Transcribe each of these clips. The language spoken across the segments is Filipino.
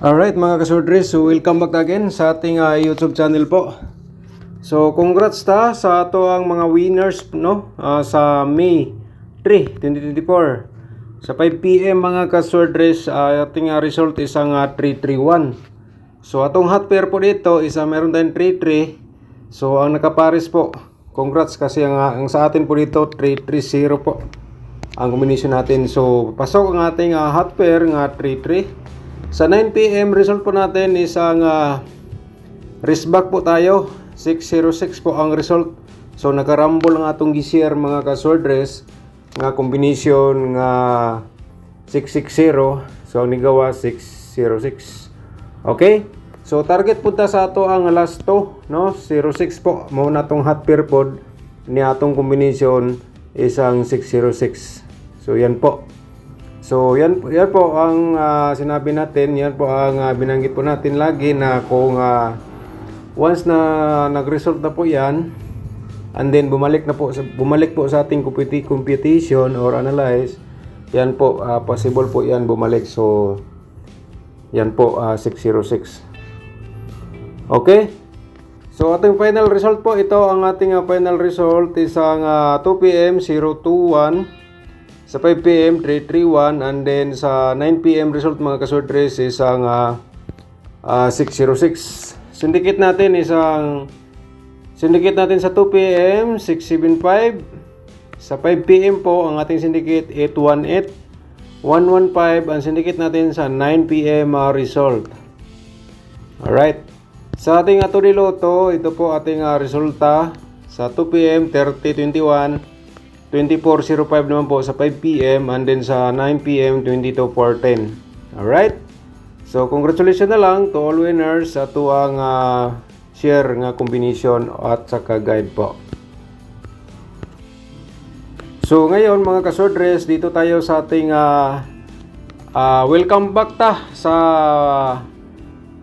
Alright mga kasordres, so welcome back again sa ating YouTube channel po. So congrats ta sa ato ang mga winners no sa May 3, 2024. Sa 5 PM mga kasordres, ating result is ang 331. So atong hot pair po dito is meron tayong 33. So ang nakapares po, congrats kasi ang sa atin po dito 330 po ang combination natin. So pasok ang ating hot pair nga 33. Sa 9 PM result po natin is ang wristback po tayo. 606 po ang result. So nakarambol ang atong gisir mga kasordres nga combination nga 660. So ang nigawa 606. Okay? So target punta sa ato ang last 2, no? 06 po. Mao na tong hot pair pod ni atong combination is ang 606. So yan po. So yan po ang sinabi natin, yan po ang binanggit po natin lagi na kung once na nag-result na po yan and then bumalik po sa ating computation or analyze, yan po possible po yan bumalik. So yan po 606. Okay? So ating final result po, ito ang ating final result is ang 2 PM 021. Sa 5 PM 331 and then sa 9 PM result mga kasordres is ang 606. Syndicate natin sa 2 PM 675. Sa 5 PM po ang ating syndicate 818. 115 ang syndicate natin sa 9 PM result. Alright. Sa ating Todiloto, ito po ating resulta sa 2 PM 3021. 2405 naman po sa 5 PM and then sa 9 PM 22410. Alright? So congratulations na lang to all winners sa tuang share nga combination at saka guide po. So ngayon mga kasordres, dito tayo sa ating welcome back ta sa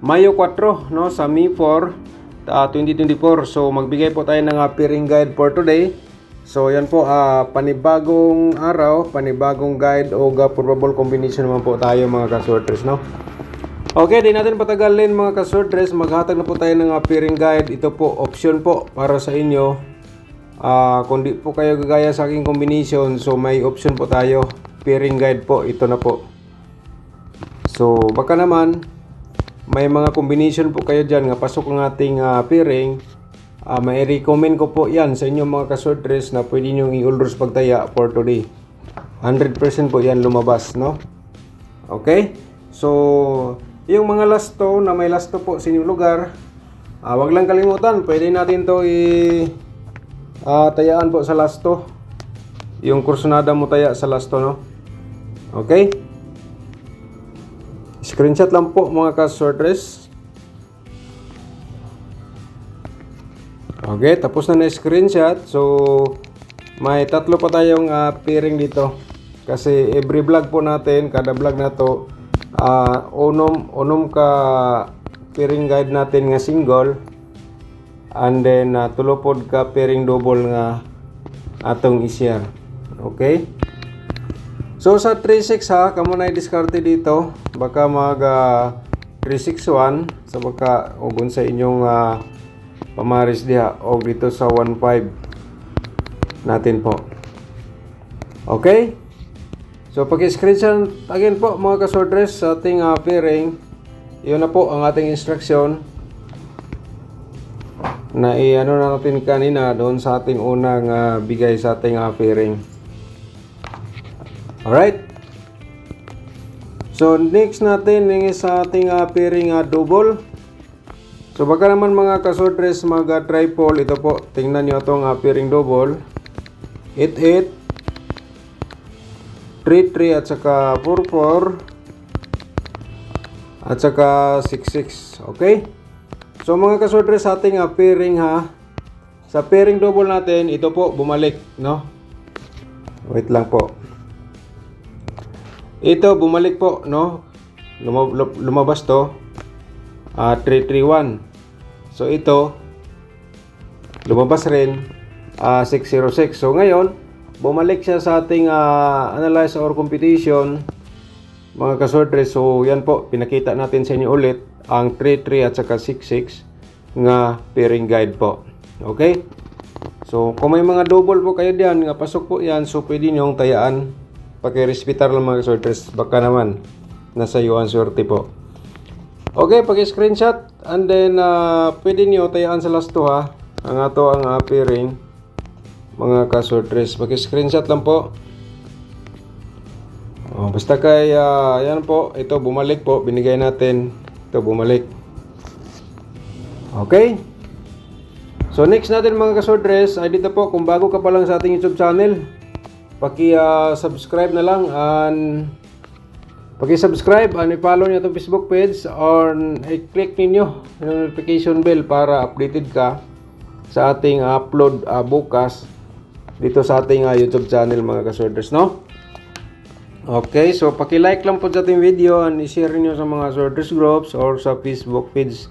Mayo 4, no, sa May 4 2024. So magbigay po tayo ng pairing guide for today. So yan po, panibagong araw, panibagong guide o probable combination naman po tayo mga kasordres, no? Okay, di natin patagalin mga kasordres, maghatag na po tayo ng pairing guide. Ito po, option po para sa inyo. Kung di po kayo gagaya sa aking combination, so may option po tayo, pairing guide po, ito na po. So baka naman, may mga combination po kayo dyan nga pasok ng ating pairing. May recommend ko po yan sa inyo mga kasordres na pwede nyo i-ulros pagtaya for today. 100% po yan lumabas, no? Okay? So, yung mga lasto na may lasto po sa inyong lugar, wag lang kalimutan, pwede natin to tayaan po sa lasto. Yung kursunada mo taya sa lasto, no? Okay? Screenshot lang po mga kasordres. Okay, tapos na screenshot. So, may tatlo pa tayong pairing dito. Kasi every vlog po natin, kada vlog na to, unom ka pairing guide natin nga single. And then, tulopod ka pairing double nga atong i-share. Okay? So, sa 36 kamo na i-discarte dito. Baka mag 361. So, baka ugon sa inyong pamaris diha o dito sa 15 natin po. Okay? So pag-screenshot again po mga kasordres sa ating pairing, yun na po ang ating instruction na i-ano na natin kanina doon sa ating unang bigay sa ating pairing. Alright? So next natin is sa ating pairing double. So baka naman mga kasordres mag-triple, ito po, tingnan nyo itong pairing double. 88, 33 at saka 44 at saka 66. Okay? So mga kasordres sa ating pairing sa pairing double natin, ito po bumalik, no? Wait lang po. Ito bumalik po, no? Lumabas to 331. So ito lumabas rin 606. So ngayon bumalik siya sa ating analyze or computation mga kasortres. So yan po, pinakita natin sa inyo ulit ang 3-3 at saka 6-6 nga pairing guide po. Okay? So kung may mga double po kayo diyan nga pasok po yan, so pwede nyong tayaan. Pakirespetar lang mga kasortres, baka naman nasa iyo ang swerte po. Okay, pag-screenshot and then pwede nyo tayaan sa last 2 ha. Ang ato ang pairing mga kasortres. Pag-screenshot lang po. Basta kay yan po, ito bumalik po, binigay natin. Ito bumalik. Okay? So next natin mga kasortres ay dito po, kung bago ka pa lang sa ating YouTube channel, paki-subscribe na lang and paki-subscribe and i-follow niyo itong Facebook page or i-click niyo yung notification bell para updated ka sa ating upload bukas dito sa ating YouTube channel mga kasorters, no? Okay, so paki-like lang po sa ating video and i-share niyo sa mga sorters groups or sa Facebook page.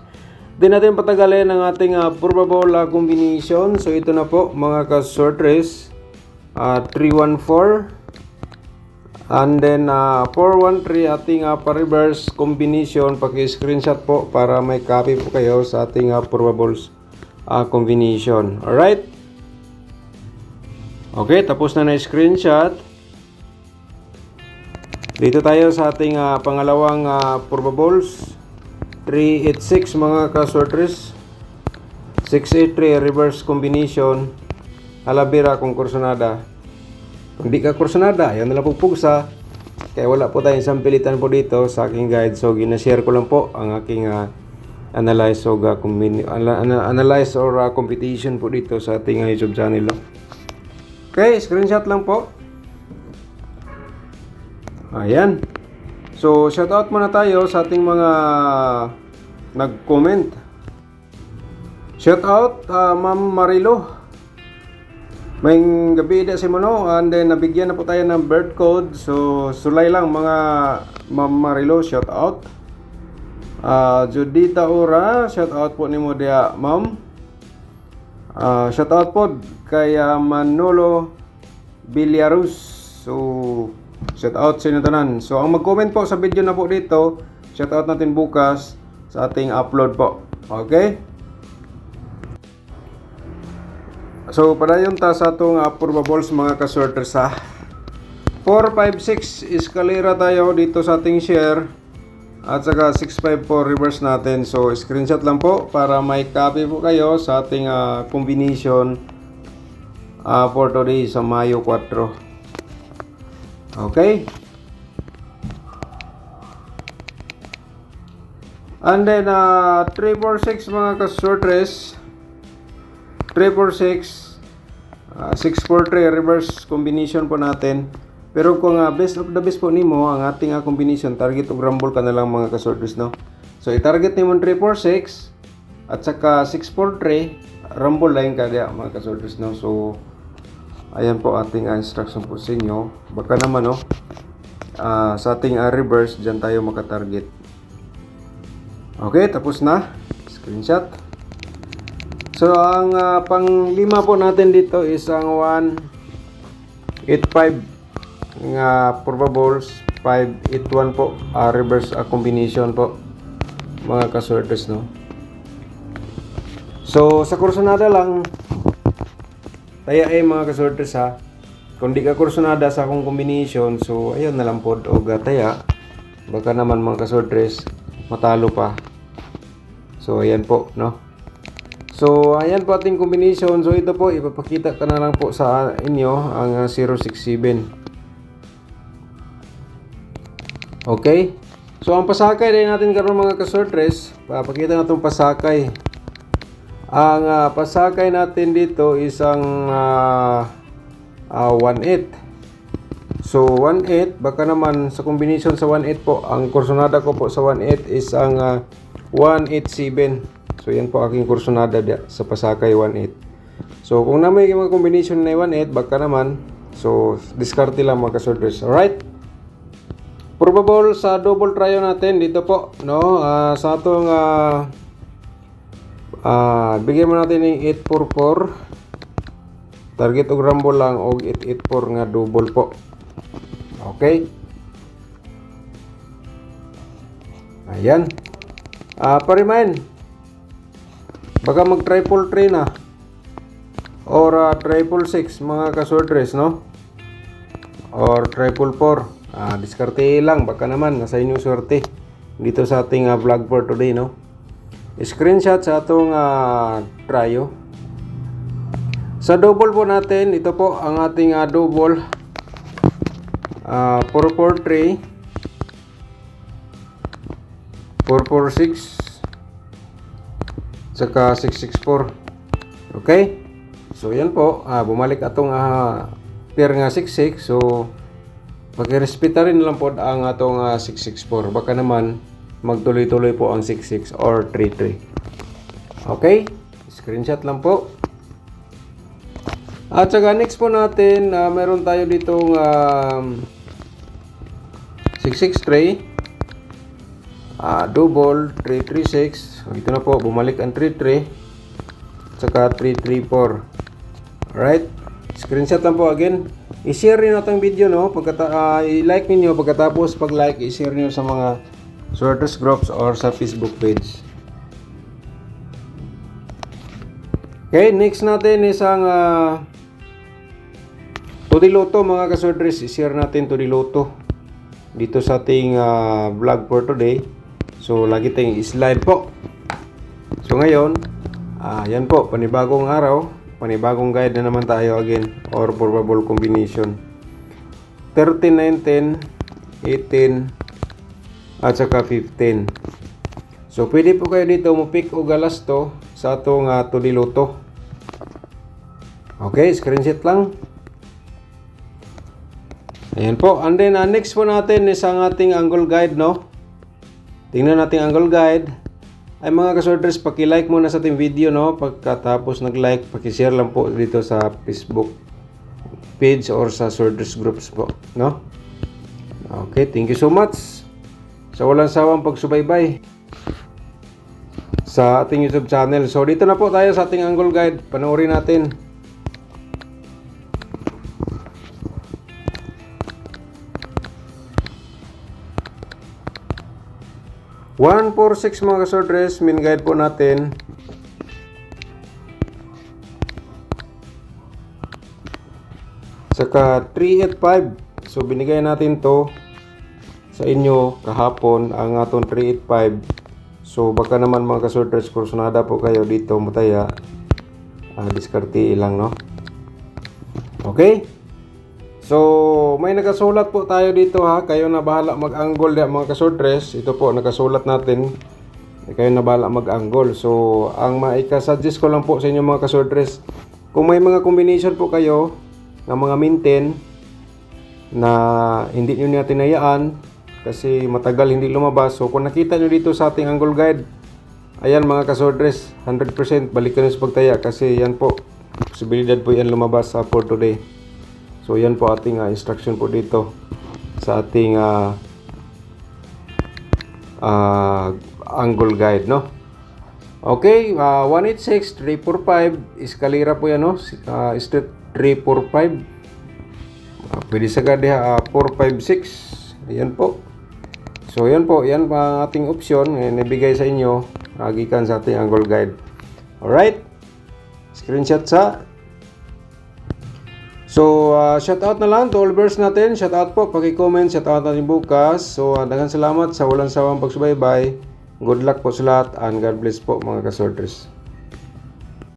Di natin patagalin ang ating probable combination. So ito na po mga kasorters, 314 and then 413 ating pa-reverse combination. Paki-screenshot po para may copy po kayo sa ating probables combination. Alright? Okay, tapos na screenshot. Dito tayo sa ating pangalawang probables. 386 mga kasorters. 683 reverse combination. Halabira kung kursunada. Kung di ka kursunada, yan na lang pugpugsa. Kaya wala po tayong sampilitan po dito sa aking guide. So, ginashare ko lang po ang aking analyze or competition po dito sa ating YouTube channel. Okay, screenshot lang po. Ayan. So, shoutout muna tayo sa ating mga nag-comment. Shoutout, Ma'am Marilo. May gabi ida si Mono and then nabigyan na po tayo ng birth code. So, sulay lang mga Ma'am Marilo, shoutout. Judita Ora, shoutout po ni mo dia, Ma'am. Shoutout po kay Manolo Villarus. So, shoutout sa inyo tanan. So, ang mag-comment po sa video na po dito, shoutout natin bukas sa ating upload po. Okay? So, padayon ta sa itong probables mga kasorters ha. 4, 5, 6 escalera tayo dito sa ating share. At saka 6, 5, 4 reverse natin. So, screenshot lang po para may copy po kayo sa ating combination for today sa Mayo 4. Okay? And then 3, 4, 6 mga kasorters. 3, 4, 6 6, 4, 3 reverse combination po natin. Pero kung best of the best po nimo ang ating combination, target og rumble ka na lang mga kasorters, no? So i-target nimo 3, 4, 6 at saka 6, 4, 3 rumble line ka dia mga kasorters, no? So ayan po ating instruction po sa inyo. Baka naman, no, sa ating reverse dyan tayo makatarget. Okay, tapos na. Screenshot. So, ang pang-lima po natin dito is ang 185 nga probables, 581 po, reverse combination po mga kasorters, no. So, sa kursunada lang taya mga kasorters ha. Kung di ka kursunada sa akong combination, so ayun na lang po o taya. Baka naman mga kasorters matalo pa. So, ayan po, no. So, ayan po ating combination. So, ito po, ipapakita ka na lang po sa inyo ang 067. Okay? So, ang pasakay rin natin karon mga kasortres. Papakita na itong pasakay. Ang pasakay natin dito is ang 1-8. So, 1-8. Baka naman sa combination sa 1-8 po, ang kursonada ko po sa 1-8 is ang 187. So, yan po aking kursonada sa pasakay 1-8. So, kung na may mga combination na 1-8, baka naman. So, diskarte lang mga kasorters. Alright? Probable sa double trio natin dito po, no? Sa atong bigyan mo natin ng 844. Target og rumble lang og 884 nga double po. Okay? Ayan. Pa-remind. Baka mag triple 3 na. Or triple 6 mga kaswordress, no? Or triple 4. Diskarte lang. Baka naman, nasa inyong swerte. Dito sa ating vlog for today, no? Screenshot sa atong tryo. Sa double po natin, ito po ang ating double. 443, 446, saka 664. Okay? So yan po, bumalik atong pair nga 66. So pag-respeta rin lang po ang atong 664. Baka naman magtuloy-tuloy po ang 66 or 33. Okay? Screenshot lang po. At saka next po natin, meron tayo ditong 663, double 336. Ito na po, bumalik ang 33, saka 334. Alright? Screenshot lang po again. I-share rin natin ang video, no? I-like niyo pagkatapos pag-like, i-share niyo sa mga sorters groups or sa Facebook page. Okay, next natin isang Todiloto mga kasorters. I-share natin Todiloto dito sa ating vlog for today. So, lagi tayong slide po. So, ngayon, yan po, panibagong araw, panibagong guide na naman tayo again, or probable combination. 13, 19, 18, at saka 15. So, pwede po kayo dito mo-pick o galas to sa atong Todiloto. Okay, screenshot lang. Ayan po. And then, next po natin is ang ating angle guide, no? Tingnan natin angle guide. Ay mga kasorters, paki-like muna sa ating video, no? Pagkatapos nag-like, paki-share lang po dito sa Facebook page or sa sorters groups po, no? Okay, thank you so much sa walang sawang pagsubaybay sa ating YouTube channel. So, dito na po tayo sa ating angle guide. Panoorin natin. One, 4, 6 mga kasorters, main guide po natin. Saka 385. So binigay natin to sa inyo kahapon ang atong 385. So baka naman mga kasorters, kursunada po kayo dito mutaya. Diskarte lang, no? Okay? So, may nakasulat po tayo dito ha. Kayo na bahala mag-angle mga kasortres. Ito po, nakasulat natin. Kayo na bahala mag-angle. So, ang maika-suggest ko lang po sa inyo mga kasortres, kung may mga combination po kayo ng mga maintain na hindi nyo niya tinayaan kasi matagal hindi lumabas. So, kung nakita nyo dito sa ating angle guide, ayan mga kasortres, 100% balikan nyo sa pagtaya kasi yan po, posibilidad po yan lumabas for today. So, yan po ating instruction po dito sa ating angle guide, no? Okay, 186, 345, eskalera po yan, no? Straight 345. Pwede sa gadiha 456. Ayan po. So, yan po. Yan pa ating option. Nabigay sa inyo. Agikan sa ating angle guide. Alright. Screenshot sa. So, shout out na lang to all viewers natin. Shout out po, paki-comment, shout out natin bukas. So, daghang salamat sa walang sawang pagsubaybay. Good luck po sa lahat and God bless po mga kasorters.